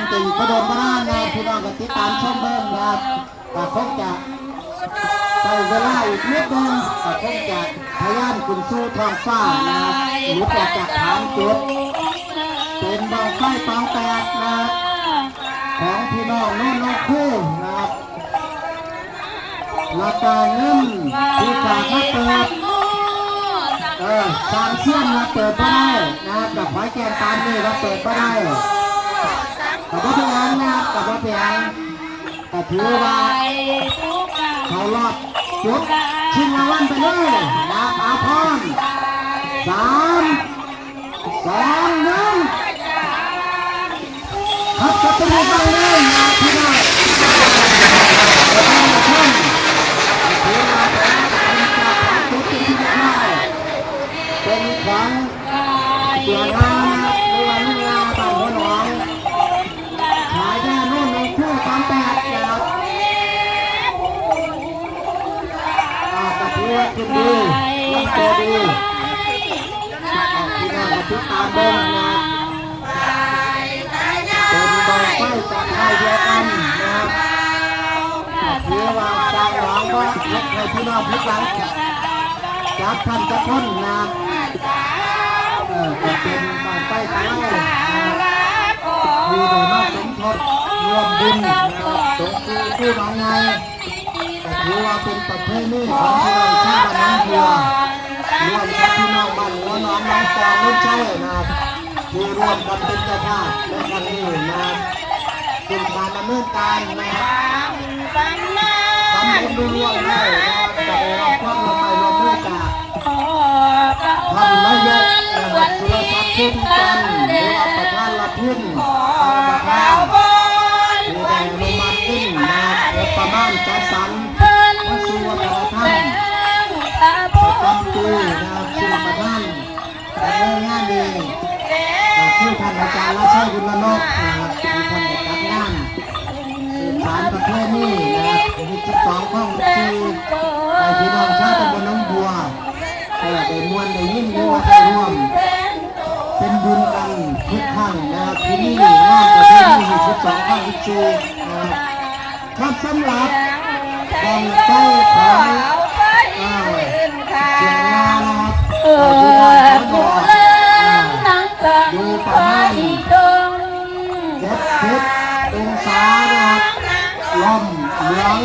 งจะอยู่กระโดดกระด้านนะพี่น้องก็ติดตามชมเบิ้งนะครับก็คงจะใช้เวลาอีกนิดนึงก็คงจะพยายามขึ้นสู่ท้องฟ้านะครับหรือจากฐานจุดเป็นบังไฟปองแปดนะครับของพี่น้องโน่นน้องคู่นะครับหลักการเงินที่จากมาเปิดสามเชื่อมมาเปิดก็ได้นะครับกับไฟแกนตามนี่มาเปิดก็ได้กับพ่อเพียงนะครับกับพ่อเพียงแต่ถือว่าเขารอดจุดชิงรางวัลไปเลยนะครับอาพร3 2 1ครับจะเป็นยังไงเลยนะพี่น้องเป็นของเสียงานหรือว่าลูกงานบ้านหัวหนองขายได้นู่นในคู่38นะครับกระถือว่าขึ้นดีลำตัวดีพี่น้องกระติดตามเบิ้งนะเป็นบอลไฟจากไทยเดียวกันนะครับถือว่าสร้างหวังว่าให้พี่น้องพลิกหลังจับท่านจะพ้นนะจะเป็นบอลไฟตายมีโดยมาสมทบรวมบุญสงฆ์ผู้น้องไงถือว่าเป็นประเพณีของพี่น้องชาวบ้านน้ำเพียรวมกับพี่น้องบ้านหัวหนองน้องฟองนุ่นเช่นะที่ร่วมกันเป็นเจ้าภาพในครั้งนี้นะเป็นการดำเนินการนะครับทำบุญร่วมให้นะครับจะได้รับความร่วมมือจากท่านนายกนะครับสุรศักดิ์พุ่มจันทร์หรือว่าประธานละพุ่มประธานที่ได้อนุมัติขึ้นนะครับประมาณจัดสรรวัสดุวัฒนธรรมประจำปีนะครับซึ่งประธานแต่เรื่องงานดีคือท่านอาจารย์ราชัยบุญนกนะครับที่ท่านได้จัดงานสารประเพณีนะครับที่12ข้องที่ในพี่น้องชาวตำบลหนองบัวได้มวลได้ยิ่งรู้ว่าได้ร่วมเป็นบุญกันทุกครั้งนะครับที่นี่งานประเพณี12ข้อง14นะครับสำหรับบังไฟของเสียงงานนะครับดูประมาณ70 องศานะครับลมเหลือง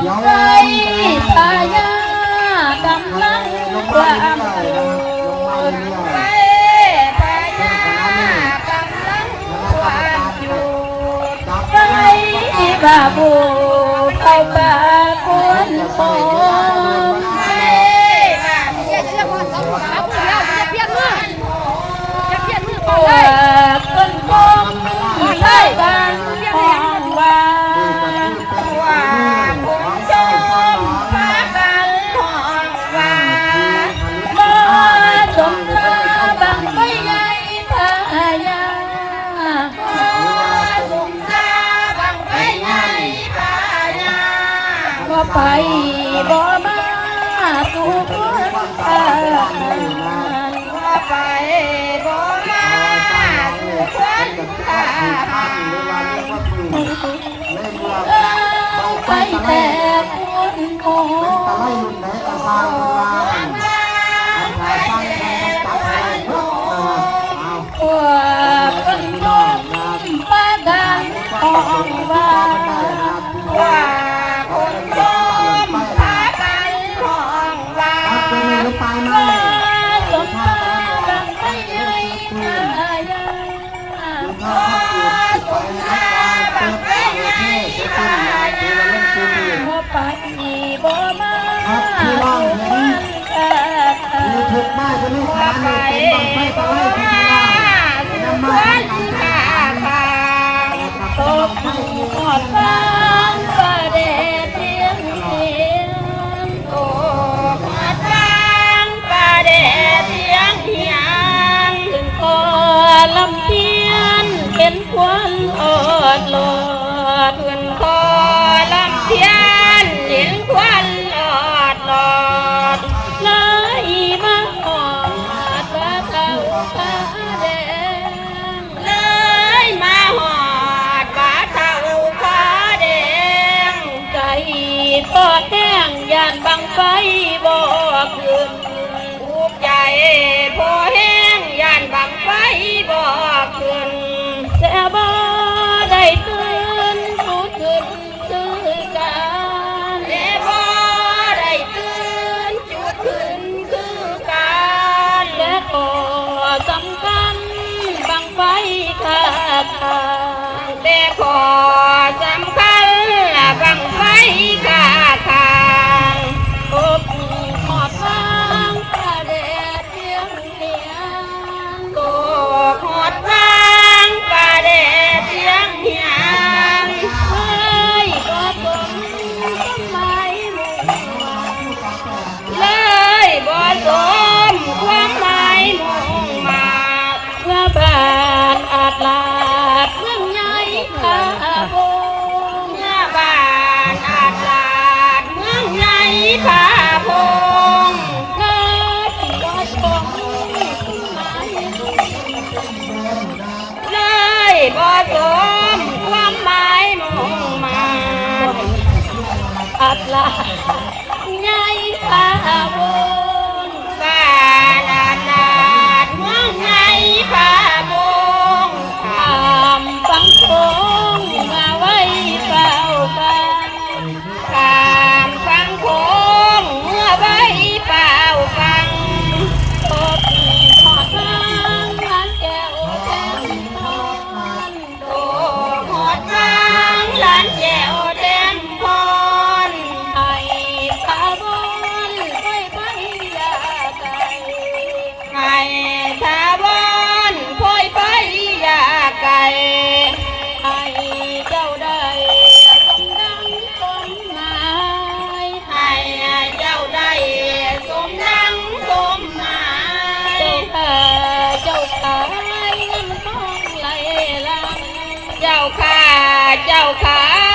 เดี๋ยวลงมาเรื่อยๆนะครับลงมาเรื่อยๆเป็นขนาดนี้นะครับกรรมการจับได้บาบูเข้าปากคนโตต้นบงได้บางห้องว่าว่าผมชอบมากันห้องว่าบ่สมตาบังไม่ใหญ่พายาสมตาบังไม่ใหญ่พายาบ่ไปบ่มาสุขตาบ่ไปบ่ไปแต่คนโง่ตะไลลุ่นไหนตะซางวางอันหาสร้างแทนตัดอะไรพวกคนโง่มาดังของว่าว่าคนโง่มาดังของว่าสมมาดังไม่ใช่พายาสมมาดังไม่ใช่พายาบ่ไปบ่มาพี่น้องเห็นมีทุกบ้านจะไม่ทานเป็นบังไฟตะไลที่พี่น้องนำมาทำการตกหอดฟ้าประเดเทียงเทียงตกหอดฟ้าประเดเทียงเทียงถึงคอลำเทียนเป็นควันอดหลอดถึงคอลำเทียนเห็นควันอดหลอดไหลมาหอดว่าเท่า ไฟบ่ขึ้นอุกใจพอแห้งย่านบังไฟบ่ขึ้นแต่บ่ได้ตื่นพูดขึ้นคือกันแต่บ่ได้ตื่นจุดขึ้นคือกันและก็สำคัญบังไฟขาดแต่ขอสำคัญบังไฟขาดอบหอดฟางกระเด็ดเพียงเพียงก็หอดฟางกระเด็ดเพียงเพียงเฮ้ยก็สมต้นไม้มุ่งเลยบ่สมความหมายมุ่งมาเมื่อบานอาจลาดเมืองใหญ่ข้าบงเมื่อบานอาจลาดเมืองใหญ่ข้าบงเลยบ่สมหมายเลยบ่สมความหมายมุ่งมาอาจลาดใหญ่ข้าบงบ้านอาจลาดเมืองใหญ่ข้าบงข้ามฝั่งโขงมาไว้เฝ้าฟังข้ามฝั่งโขงเมื่อไว้เฝ้าฟังพบหอดทางร้านแก้วแทนพรโตหอดทางร้านแก้วแทนพรให้พาบนค่อยไปยาไก่ให้พาบนค่อยไปยาไก่ให้เจ้าได้สมดังสมหมายให้เจ้าได้สมดังสมหมายเจ้าขายเงินทองไหลหลังเจ้าข้า